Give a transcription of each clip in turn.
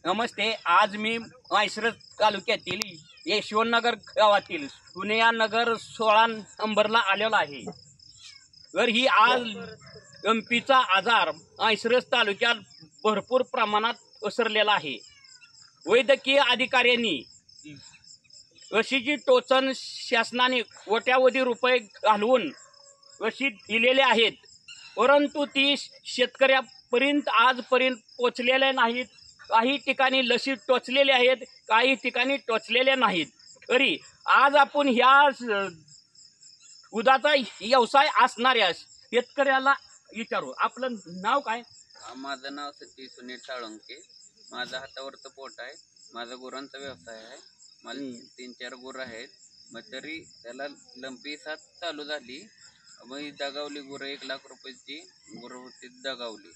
नमस्ते. आज मी म्हैसरज तालुक्यातील यशवंतनगर गावातील पुनिया नगर 16 नंबरला आलेलो आहे. तर ही आज एमपीचा आजार म्हैसरज तालुक्यात भरपूर प्रमाणात पसरलेला आहे. वैद्यकीय अधिकाऱ्यांनी लशीची टोचन शासनाने कोट्यावधी रुपये घालवून लशी दिलेले आहेत, परंतु ती शेतकऱ्यापर्यंत आजपर्यंत पोचलेल्या नाहीत. काही ठिकाणी लसी टोचलेल्या आहेत, काही ठिकाणी टोचलेल्या नाहीत. तरी आज आपण ह्या दुधाचा व्यवसाय असणाऱ्या शेतकऱ्याला विचारू. आपलं नाव काय? माझं नाव सतीश सुनील साळुंके. माझा हातावरचं पोट आहे. माझा गुरांचा व्यवसाय आहे. मला 3-4 गुरं आहेत. मग तरी त्याला लंपी साथ चालू झाली. मग दगावली गुरं. 1 लाख रुपयाची गुरं होती, दगावली.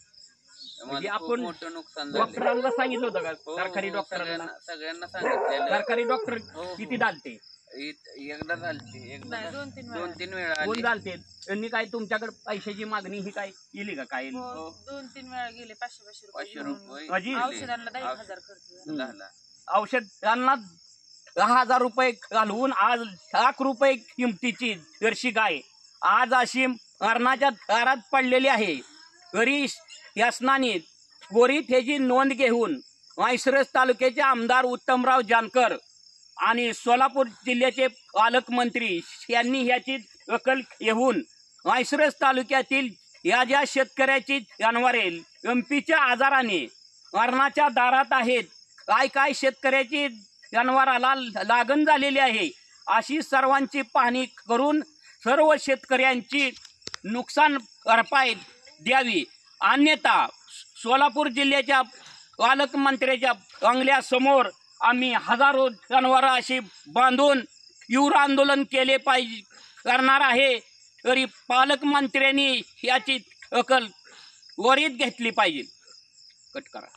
म्हणजे खूप आपण मोठं नुकसान झालं. डॉक्टरांना सांगितलं होतं का? सरकारी डॉक्टरांना सगळ्यांना सांगितलेलं. सरकारी डॉक्टर किती झालते? एकदा झालते, एकदा 2-3 वेळा कोण आले. झालते? त्यांनी काय तुमच्याकडे पैशाची मागणी ही काय केली का? काय 2-3 वेळा गेले. 500 रुपये अजी औषधांना 10,000 खर्च झाला. औषधांना 10,000 रुपये घालवून आज लाख रुपये किमतीची जर्सी गाय आज अशी मरणाच्या दारात पडलेली आहे. तरी शासनाने त्वरित ह्याची नोंद घेऊन म्हैसरज तालुक्याचे आमदार उत्तमराव जानकर आणि सोलापूर जिल्ह्याचे पालकमंत्री यांनी ह्याची दखल घेऊन म्हैसरज तालुक्यातील या ज्या शेतकऱ्याची जनावरे एमपीच्या आजाराने मरणाच्या दारात आहेत, काय शेतकऱ्याची जनावराला लागण झालेली आहे, अशी सर्वांची पाहणी करून सर्व शेतकऱ्यांची नुकसान भरपाई द्यावी. अन्यथा सोलापूर जिल्ह्याच्या पालकमंत्र्याच्या बंगल्यासमोर आम्ही हजारो जनावरं अशी बांधून तीव्र आंदोलन केले पाहिजे करणार आहे. तरी पालकमंत्र्यांनी याची दखल त्वरित घेतली पाहिजे. कट करा.